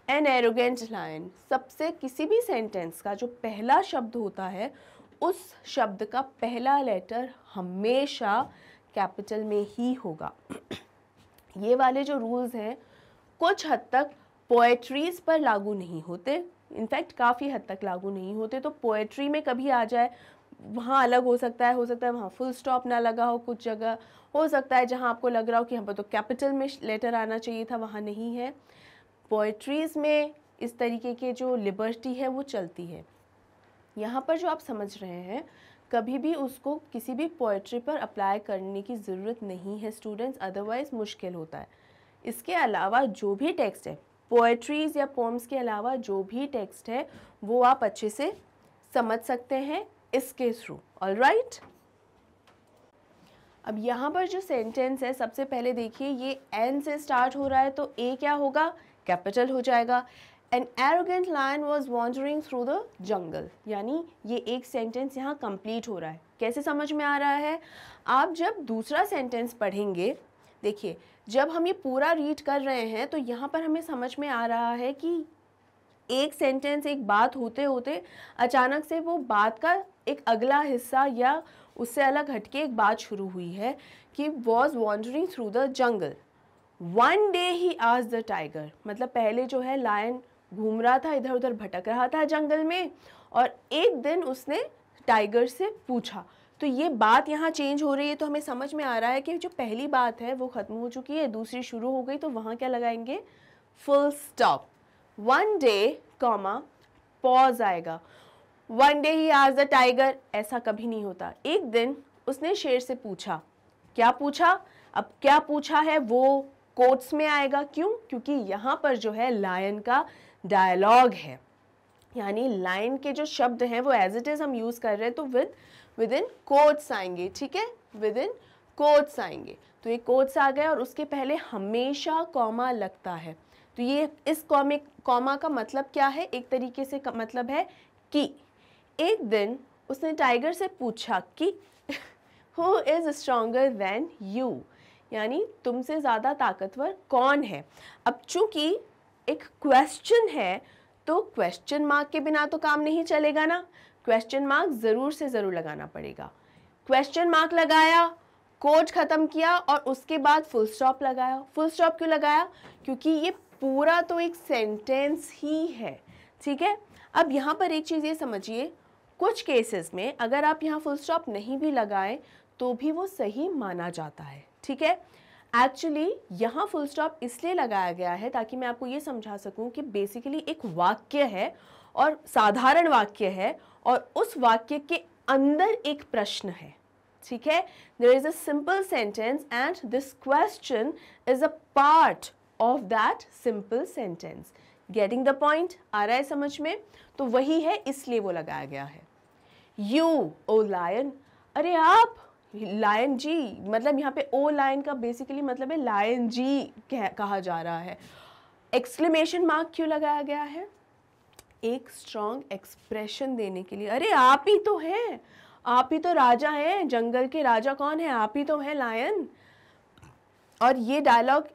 एन एरोगेंट लायन, सबसे किसी भी सेंटेंस का जो पहला शब्द होता है उस शब्द का पहला लेटर हमेशा कैपिटल में ही होगा। ये वाले जो रूल्स हैं कुछ हद तक पोएट्रीज पर लागू नहीं होते, इनफैक्ट काफ़ी हद तक लागू नहीं होते। तो पोएट्री में कभी आ जाए वहाँ अलग हो सकता है वहाँ फुल स्टॉप ना लगा हो, कुछ जगह हो सकता है जहाँ आपको लग रहा हो कि यहाँ पर तो कैपिटल में लेटर आना चाहिए था, वहाँ नहीं है। पोएट्रीज़ में इस तरीके के जो लिबर्टी है वो चलती है। यहाँ पर जो आप समझ रहे हैं कभी भी उसको किसी भी पोएट्री पर अप्लाई करने की ज़रूरत नहीं है स्टूडेंट्स, अदरवाइज़ मुश्किल होता है। इसके अलावा जो भी टेक्स्ट है, पोएट्रीज़ या पोम्स के अलावा जो भी टेक्स्ट है वो आप अच्छे से समझ सकते हैं इसके थ्रू। ऑलराइट, अब यहाँ पर जो सेंटेंस है सबसे पहले देखिए ये एन से स्टार्ट हो रहा है तो ए क्या होगा? कैपिटल हो जाएगा। An arrogant lion was wandering through the jungle, यानी ये एक सेंटेंस यहाँ कंप्लीट हो रहा है। कैसे समझ में आ रहा है? आप जब दूसरा सेंटेंस पढ़ेंगे, देखिए जब हम ये पूरा रीड कर रहे हैं तो यहाँ पर हमें समझ में आ रहा है कि एक सेंटेंस, एक बात होते होते अचानक से वो बात का एक अगला हिस्सा या उससे अलग हटके एक बात शुरू हुई है कि was wandering through the jungle. One day he asked the tiger, मतलब पहले जो है लायन घूम रहा था, इधर उधर भटक रहा था जंगल में, और एक दिन उसने टाइगर से पूछा। तो ये बात यहाँ चेंज हो रही है तो हमें समझ में आ रहा है कि जो पहली बात है वो ख़त्म हो चुकी है, दूसरी शुरू हो गई, तो वहाँ क्या लगाएंगे? Full stop. One day comma pause आएगा। वन डे ही आज द टाइगर, ऐसा कभी नहीं होता। एक दिन उसने शेर से पूछा। क्या पूछा? अब क्या पूछा है वो कोट्स में आएगा। क्यों? क्योंकि यहाँ पर जो है लायन का डायलॉग है, यानी लाइन के जो शब्द हैं वो एज इट इज़ हम यूज़ कर रहे हैं तो विद इन कोट्स आएंगे, ठीक है, विद इन कोट्स आएंगे। तो ये कोट्स आ गए और उसके पहले हमेशा कॉमा लगता है। तो ये इस कॉमा का मतलब क्या है? एक तरीके से मतलब है कि एक दिन उसने टाइगर से पूछा कि who is stronger than you, यानी तुमसे ज़्यादा ताकतवर कौन है। अब चूंकि एक क्वेश्चन है तो क्वेश्चन मार्क के बिना तो काम नहीं चलेगा ना। क्वेश्चन मार्क ज़रूर से ज़रूर लगाना पड़ेगा। क्वेश्चन मार्क लगाया, कोट ख़त्म किया और उसके बाद फुल स्टॉप लगाया। फुल स्टॉप क्यों लगाया? क्योंकि ये पूरा तो एक सेंटेंस ही है, ठीक है। अब यहाँ पर एक चीज़ ये समझिए, कुछ केसेस में अगर आप यहाँ फुल स्टॉप नहीं भी लगाएं तो भी वो सही माना जाता है, ठीक है। एक्चुअली यहाँ फुल स्टॉप इसलिए लगाया गया है ताकि मैं आपको ये समझा सकूँ कि बेसिकली एक वाक्य है और साधारण वाक्य है और उस वाक्य के अंदर एक प्रश्न है, ठीक है। There is a simple sentence and this question is a part of that simple sentence. Getting the point? आ रहा है समझ में? तो वही है, इसलिए वो लगाया गया है। You, O lion, अरे आप लायन जी, मतलब यहाँ पे ओ लायन का बेसिकली मतलब है लायन जी कहा जा रहा है। एक्सक्लेमेशन मार्क क्यों लगाया गया है? एक स्ट्रॉन्ग एक्सप्रेशन देने के लिए। अरे आप ही तो हैं, आप ही तो राजा हैं, जंगल के राजा कौन है? आप ही तो हैं लायन। और ये डायलॉग,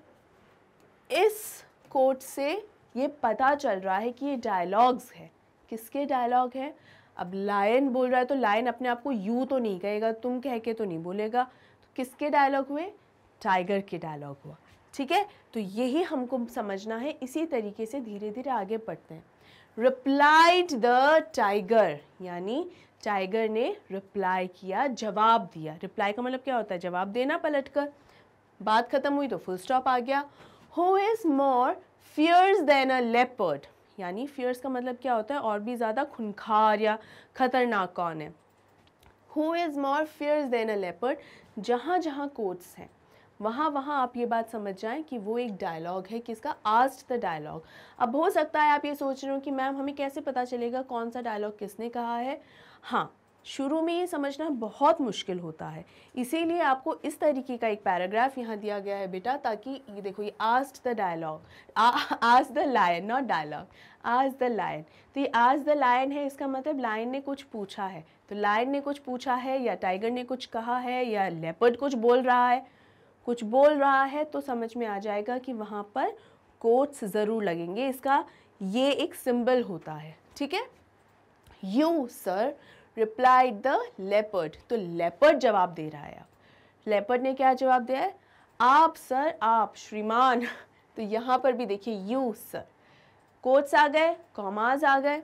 इस कोट से ये पता चल रहा है कि ये डायलॉग्स है। किसके डायलॉग है? अब लायन बोल रहा है तो लायन अपने आप को यू तो नहीं कहेगा, तुम कह के तो नहीं बोलेगा। तो किसके डायलॉग हुए? टाइगर के डायलॉग हुआ, ठीक है। तो यही हमको समझना है। इसी तरीके से धीरे धीरे आगे बढ़ते हैं। रिप्लाइड द टाइगर, यानी टाइगर ने रिप्लाई किया, जवाब दिया। रिप्लाई का मतलब क्या होता है? जवाब देना पलटकर। बात खत्म हुई तो फुल स्टॉप आ गया। Who is more fierce than a leopard, यानी फियर्स का मतलब क्या होता है? और भी ज़्यादा खूंखार या खतरनाक कौन है? Who is more fierce than a leopard. जहाँ जहाँ कोट्स हैं वहाँ वहाँ आप ये बात समझ जाएं कि वो एक डायलॉग है। किसका? Asked the dialogue. अब हो सकता है आप ये सोच रहे हो कि मैम हमें कैसे पता चलेगा कौन सा डायलॉग किसने कहा है? हाँ, शुरू में ये समझना बहुत मुश्किल होता है, इसीलिए आपको इस तरीके का एक पैराग्राफ यहाँ दिया गया है बेटा, ताकि ये देखो, ये asked the dialogue, asked the lion, not dialogue, asked the lion. तो ये आस्क्ड द लायन है, इसका मतलब लायन ने कुछ पूछा है। तो लायन ने कुछ पूछा है या टाइगर ने कुछ कहा है या लेपर्ड कुछ बोल रहा है, कुछ बोल रहा है, तो समझ में आ जाएगा कि वहाँ पर कोट्स ज़रूर लगेंगे। इसका ये एक सिंबल होता है, ठीक है। You sir replied the leopard, तो लेपर्ड जवाब दे रहा है। अब लेपर्ड ने क्या जवाब दिया है? आप सर, आप श्रीमान। तो यहाँ पर भी देखिए यू सर, कोट्स आ गए, कॉमास आ गए।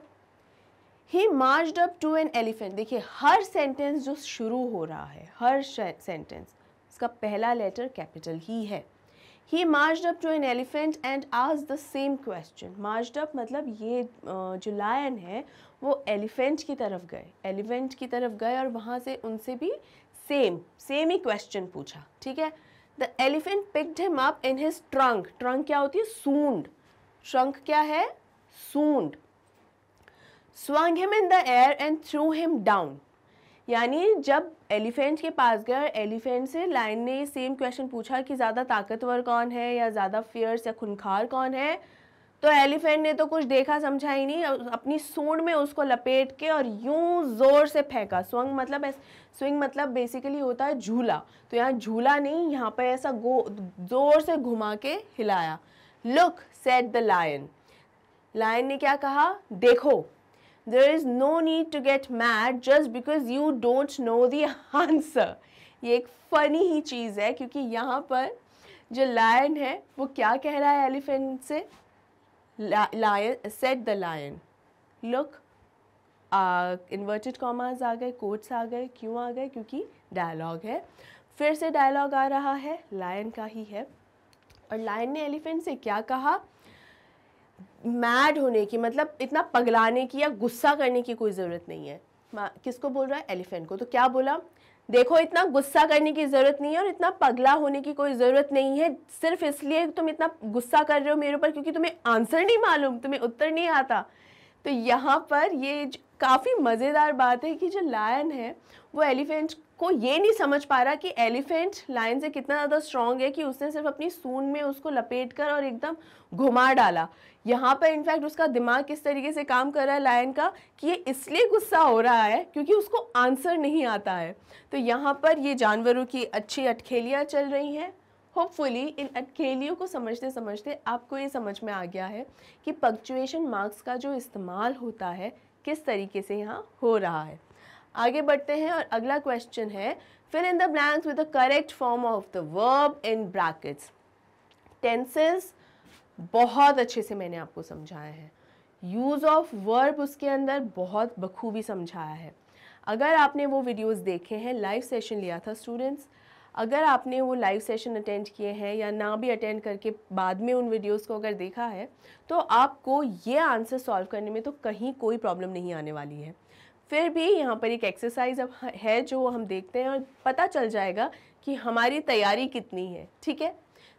He marched up to an elephant. देखिए हर सेंटेंस जो शुरू हो रहा है, हर सेंटेंस, इसका पहला लेटर कैपिटल ही है। He marched up to an elephant and asked the same question. Marched up मतलब ये जो लायन है वो एलिफेंट की तरफ गए, एलिफेंट की तरफ गए और वहाँ से उनसे भी सेम ही क्वेश्चन पूछा, ठीक है। The elephant picked him up in his trunk. Trunk क्या होती है? सूंड। ट्रंक क्या है? सूंड। swung him in the air and threw him down। यानी जब एलिफेंट के पास गए, एलिफेंट से लायन ने सेम क्वेश्चन पूछा कि ज़्यादा ताकतवर कौन है या ज़्यादा फियर्स या खूंखार कौन है, तो एलिफेंट ने तो कुछ देखा समझा ही नहीं, अपनी सूंड में उसको लपेट के और यूं जोर से फेंका। स्विंग मतलब बेसिकली होता है झूला, तो यहाँ झूला नहीं, यहाँ पर ऐसा जोर से घुमा के हिलाया। Look said the lion. Lion ने क्या कहा? देखो। There is no need to get mad just because you don't know the answer। ये एक फनी ही चीज़ है, क्योंकि यहाँ पर जो लायन है वो क्या कह रहा है एलिफेंट से? Lion said the lion. Look, inverted commas आ गए, कोट्स आ गए। क्यों आ गए? क्योंकि डायलॉग है। फिर से डायलॉग आ रहा है, लायन का ही है। और लायन ने एलिफेंट से क्या कहा? मैड होने की, मतलब इतना पगलाने की या गुस्सा करने की कोई ज़रूरत नहीं है। किसको बोल रहा है? एलिफेंट को। तो क्या बोला? देखो, इतना गुस्सा करने की ज़रूरत नहीं है और इतना पगला होने की कोई ज़रूरत नहीं है। सिर्फ इसलिए तुम इतना गुस्सा कर रहे हो मेरे ऊपर क्योंकि तुम्हें आंसर नहीं मालूम, तुम्हें उत्तर नहीं आता। तो यहाँ पर ये काफ़ी मज़ेदार बात है कि जो लायन है वो एलिफेंट को ये नहीं समझ पा रहा कि एलिफेंट लायन से कितना ज़्यादा स्ट्रॉन्ग है कि उसने सिर्फ अपनी सूंड में उसको लपेट कर और एकदम घुमा डाला। यहाँ पर इनफैक्ट उसका दिमाग किस तरीके से काम कर रहा है लायन का, कि ये इसलिए गुस्सा हो रहा है क्योंकि उसको आंसर नहीं आता है। तो यहाँ पर ये जानवरों की अच्छी अटखेलियाँ चल रही हैं। होपफुली इन अटखेलियों को समझते समझते आपको ये समझ में आ गया है कि पंक्चुएशन मार्क्स का जो इस्तेमाल होता है किस तरीके से यहाँ हो रहा है। आगे बढ़ते हैं और अगला क्वेश्चन है fill in the blanks with the correct form of the verb in brackets. Tenses बहुत अच्छे से मैंने आपको समझाया है, यूज़ ऑफ वर्ब उसके अंदर बहुत बखूबी समझाया है। अगर आपने वो वीडियोस देखे हैं, लाइव सेशन लिया था स्टूडेंट्स, अगर आपने वो लाइव सेशन अटेंड किए हैं या ना भी अटेंड करके बाद में उन वीडियोस को अगर देखा है तो आपको ये आंसर सॉल्व करने में तो कहीं कोई प्रॉब्लम नहीं आने वाली है। फिर भी यहाँ पर एक एक्सरसाइज अब है जो हम देखते हैं और पता चल जाएगा कि हमारी तैयारी कितनी है। ठीक है,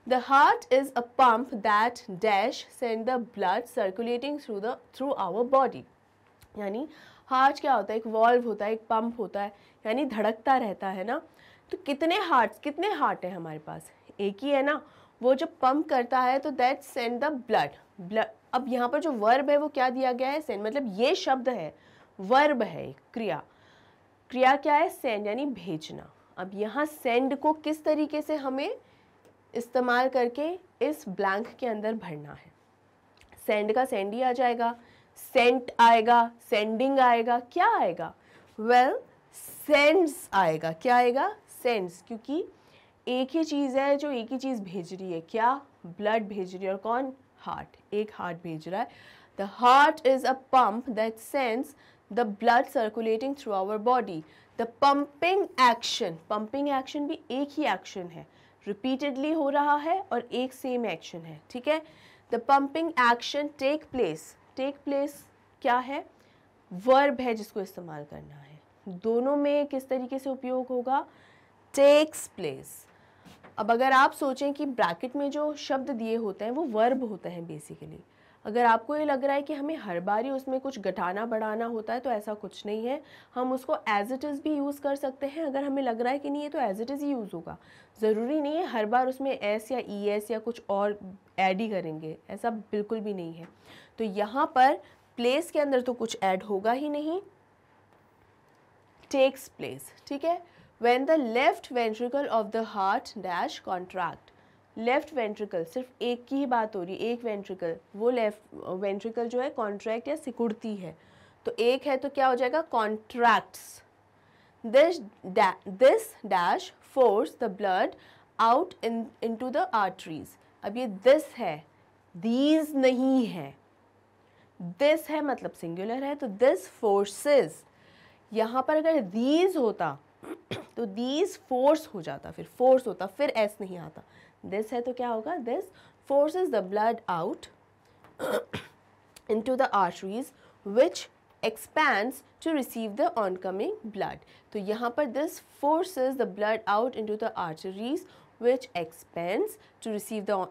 the heart is a pump that dash send the blood circulating through our body. यानी हार्ट क्या होता है, एक वॉल्व होता है, एक पंप होता है, यानी धड़कता रहता है ना। तो कितने हार्ट है हमारे पास, एक ही है ना। वो जब पंप करता है तो दैट सेंड द ब्लड। अब यहाँ पर जो वर्ब है वो क्या दिया गया है, सेंड, मतलब ये शब्द है, वर्ब है, क्रिया क्या है, सेंड यानी भेजना। अब यहाँ सेंड को किस तरीके से हमें इस्तेमाल करके इस ब्लैंक के अंदर भरना है। सेंड का सेंड ही आ जाएगा, सेंट आएगा, सेंडिंग आएगा, क्या आएगा, वेल सेंड्स आएगा। क्या आएगा, सेंड्स, क्योंकि एक ही चीज़ है जो एक ही चीज़ भेज रही है, क्या, ब्लड भेज रही है, और कौन, हार्ट, एक हार्ट भेज रहा है। The heart is a pump that sends the blood circulating through our body. The pumping action भी एक ही एक्शन है, रिपीटेडली हो रहा है और एक सेम एक्शन है। ठीक है, the pumping action take place क्या है, वर्ब है जिसको इस्तेमाल करना है। दोनों में किस तरीके से उपयोग होगा, टेक्स प्लेस। अब अगर आप सोचें कि ब्रैकेट में जो शब्द दिए होते हैं वो वर्ब होते हैं बेसिकली, अगर आपको ये लग रहा है कि हमें हर बार ही उसमें कुछ घटाना बढ़ाना होता है तो ऐसा कुछ नहीं है। हम उसको एज इट इज़ भी यूज़ कर सकते हैं। अगर हमें लग रहा है कि नहीं ये तो एज इट इज़ ही यूज़ होगा, ज़रूरी नहीं है हर बार उसमें एस या ई एस या कुछ और ऐड ही करेंगे, ऐसा बिल्कुल भी नहीं है। तो यहाँ पर प्लेस के अंदर तो कुछ ऐड होगा ही नहीं, टेक्स प्लेस। ठीक है, when the left ventricle of the heart dash contract, left ventricle, सिर्फ एक की ही बात हो रही है, एक वेंट्रिकल, वो लेफ्ट वेंट्रिकल जो है कॉन्ट्रैक्ट या सिकुड़ती है, तो एक है तो क्या हो जाएगा, contracts. This dash force the blood out into the arteries. अब ये दिस है, दीज नहीं है, दिस है मतलब सिंगुलर है, तो दिस फोर्सेस। यहाँ पर अगर दीज होता तो दीज फोर्स हो जाता, फिर फोर्स होता, फिर एस नहीं आता। दिस है तो क्या होगा, this forces the blood out into the arteries which expands to receive the oncoming blood. तो यहाँ पर this forces the blood out into the arteries which expands to receive the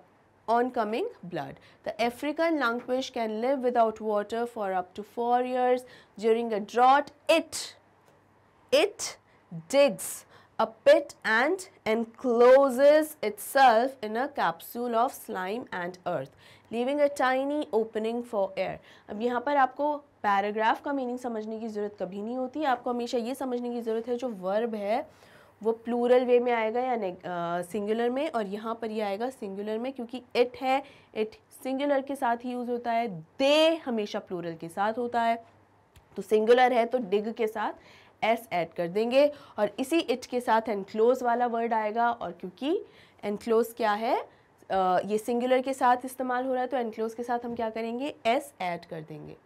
oncoming blood. The African lungfish can live without water for up to 4 years. During a drought, it digs a pit and encloses itself in a capsule of slime and earth, leaving a tiny opening for air. अब यहाँ पर आपको paragraph का meaning समझने की ज़रूरत कभी नहीं होती, आपको हमेशा ये समझने की ज़रूरत है जो वर्ब है वो प्लूरल वे में आएगा या सिंगुलर में, और यहाँ पर ये आएगा सिंगुलर में, क्योंकि इट है, इट सिंगुलर के साथ ही यूज़ होता है, दे हमेशा प्लूरल के साथ होता है, तो सिंगुलर है तो डिग के साथ एस ऐड कर देंगे, और इसी इट के साथ एनक्लोज वाला वर्ड आएगा, और क्योंकि एनक्लोज क्या है, ये सिंगुलर के साथ इस्तेमाल हो रहा है तो एनक्लोज के साथ हम क्या करेंगे, एस ऐड कर देंगे।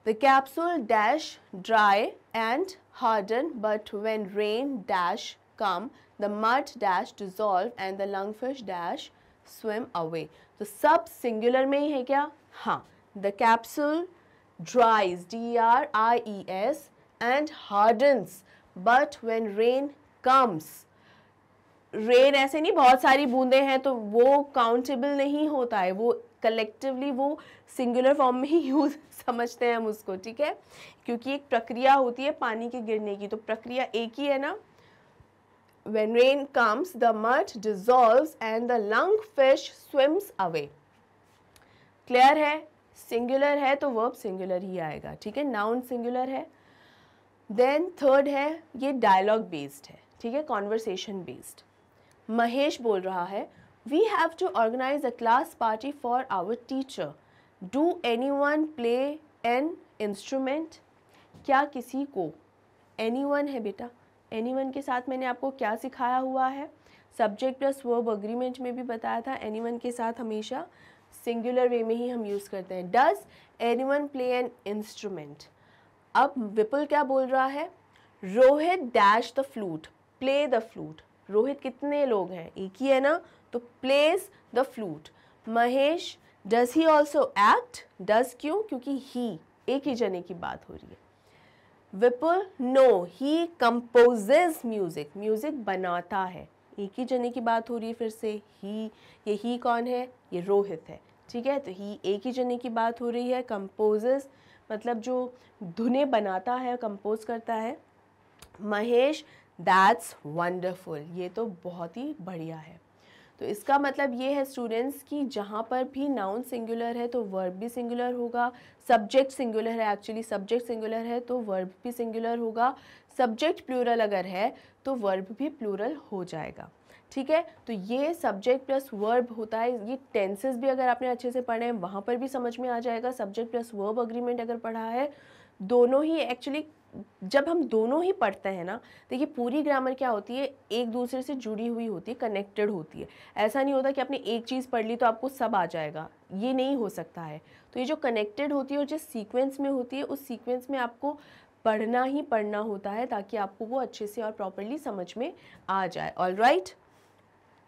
The capsule dash dry and harden, but when rain dash come, the mud dash dissolve and the lungfish dash swim away. तो सब सिंगुलर में ही है क्या, हाँ। The capsule dries, D-R-I-E-S, and hardens, but when rain comes, rain ऐसे नहीं बहुत सारी बूंदें हैं तो वो काउंटेबल नहीं होता है, वो कलेक्टिवली वो सिंगुलर फॉर्म में ही यूज समझते हैं हम उसको। ठीक है, क्योंकि एक प्रक्रिया होती है पानी के गिरने की, तो प्रक्रिया एक ही है ना। When rain comes, the mud dissolves and the lungfish swims away. Clear है, सिंगुलर है तो वर्ब सिंगुलर ही आएगा। ठीक है, नाउन सिंगुलर है। देन थर्ड है, ये डायलॉग बेस्ड है, ठीक है, कॉन्वर्सेशन बेस्ड। महेश बोल रहा है, we have to organise a class party for our teacher, do anyone play an instrument, क्या किसी को, एनीवन है बेटा, एनीवन के साथ मैंने आपको क्या सिखाया हुआ है, सब्जेक्ट प्लस वर्ब अग्रीमेंट में भी बताया था एनीवन के साथ हमेशा सिंगुलर वे में ही हम यूज़ करते हैं। Does anyone play an instrument. अब विपुल क्या बोल रहा है, Rohit dash the flute, play the flute. Rohit कितने लोग हैं, एक ही है ना, तो place the flute. Mahesh does he also act, does क्यों, क्योंकि ही एक ही जने की बात हो रही है। विपुल नो ही कंपोजेज म्यूजिक, म्यूजिक बनाता है, एक ही जने की बात हो रही है फिर से, ही, ये ही कौन है, ये रोहित है, ठीक है, तो ही एक ही जने की बात हो रही है। कंपोजेज मतलब जो धुनें बनाता है, कंपोज करता है। महेश दैट्स वंडरफुल, ये तो बहुत ही बढ़िया है। तो इसका मतलब ये है स्टूडेंट्स कि जहाँ पर भी नाउन सिंगुलर है तो वर्ब भी सिंगुलर होगा, सब्जेक्ट सिंगुलर है, एक्चुअली सब्जेक्ट सिंगुलर है तो वर्ब भी सिंगुलर होगा, सब्जेक्ट प्लूरल अगर है तो वर्ब भी प्लूरल हो जाएगा, ठीक है। तो ये सब्जेक्ट प्लस वर्ब होता है। ये टेंसेस भी अगर आपने अच्छे से पढ़े हैं वहाँ पर भी समझ में आ जाएगा। सब्जेक्ट प्लस वर्ब अग्रीमेंट अगर पढ़ा है, दोनों ही एक्चुअली जब हम दोनों ही पढ़ते हैं ना, देखिए पूरी ग्रामर क्या होती है, एक दूसरे से जुड़ी हुई होती है, कनेक्टेड होती है। ऐसा नहीं होता कि आपने एक चीज़ पढ़ ली तो आपको सब आ जाएगा, ये नहीं हो सकता है। तो ये जो कनेक्टेड होती है और जिस सीक्वेंस में होती है उस सीक्वेंस में आपको पढ़ना ही पढ़ना होता है ताकि आपको वो अच्छे से और प्रॉपरली समझ में आ जाए। ऑलराइट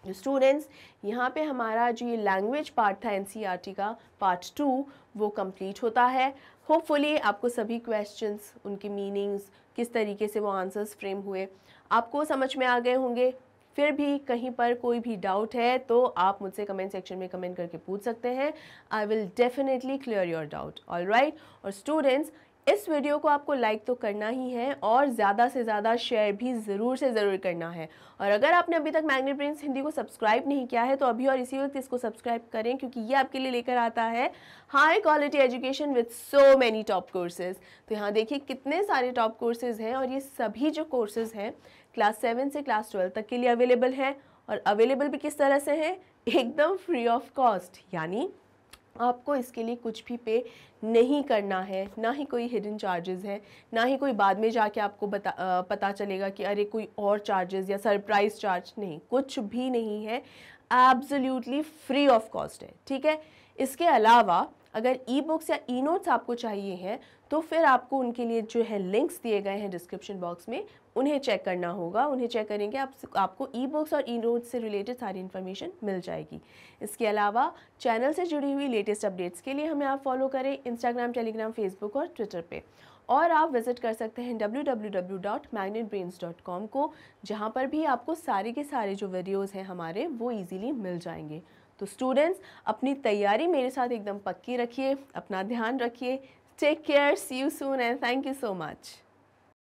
स्टूडेंट्स, यहाँ पे हमारा जो ये लैंग्वेज पार्ट था एनसीईआरटी का पार्ट 2 वो कंप्लीट होता है। होपफुली आपको सभी क्वेश्चंस, उनके मीनिंग्स, किस तरीके से वो आंसर्स फ्रेम हुए, आपको समझ में आ गए होंगे। फिर भी कहीं पर कोई भी डाउट है तो आप मुझसे कमेंट सेक्शन में कमेंट करके पूछ सकते हैं। I will definitely clear your doubt. Alright, और स्टूडेंट्स इस वीडियो को आपको लाइक तो करना ही है और ज़्यादा से ज़्यादा शेयर भी ज़रूर से ज़रूर करना है। और अगर आपने अभी तक मैग्नेट ब्रेन्स हिंदी को सब्सक्राइब नहीं किया है तो अभी और इसी वक्त इसको सब्सक्राइब करें, क्योंकि ये आपके लिए लेकर आता है high quality education with so many top courses. तो यहाँ देखिए कितने सारे टॉप कोर्सेज हैं और ये सभी जो कोर्सेज हैं क्लास 7 से क्लास 12 तक के लिए अवेलेबल हैं। और अवेलेबल भी किस तरह से हैं, एकदम फ्री ऑफ कॉस्ट, यानी आपको इसके लिए कुछ भी पे नहीं करना है, ना ही कोई हिडन चार्जेस है, ना ही कोई बाद में जाके आपको पता चलेगा कि अरे कोई और चार्जेस या सरप्राइज चार्ज, नहीं, कुछ भी नहीं है, एब्सोल्युटली फ्री ऑफ कॉस्ट है, ठीक है। इसके अलावा अगर ई बुक्स या ई नोट्स आपको चाहिए हैं तो फिर आपको उनके लिए जो है लिंक्स दिए गए हैं डिस्क्रिप्शन बॉक्स में, उन्हें चेक करना होगा। उन्हें चेक करेंगे आपको ई बुक्स और ई नोट्स से रिलेटेड सारी इन्फॉर्मेशन मिल जाएगी। इसके अलावा चैनल से जुड़ी हुई लेटेस्ट अपडेट्स के लिए हमें आप फॉलो करें इंस्टाग्राम, टेलीग्राम, फेसबुक और ट्विटर पे। और आप विजिट कर सकते हैं www.magnetbrains.com को, जहाँ पर भी आपको सारे के सारे जो वीडियोज़ हैं हमारे वो ईजीली मिल जाएंगे। तो स्टूडेंट्स अपनी तैयारी मेरे साथ एकदम पक्की रखिए, अपना ध्यान रखिए। Take care, see you soon and thank you so much.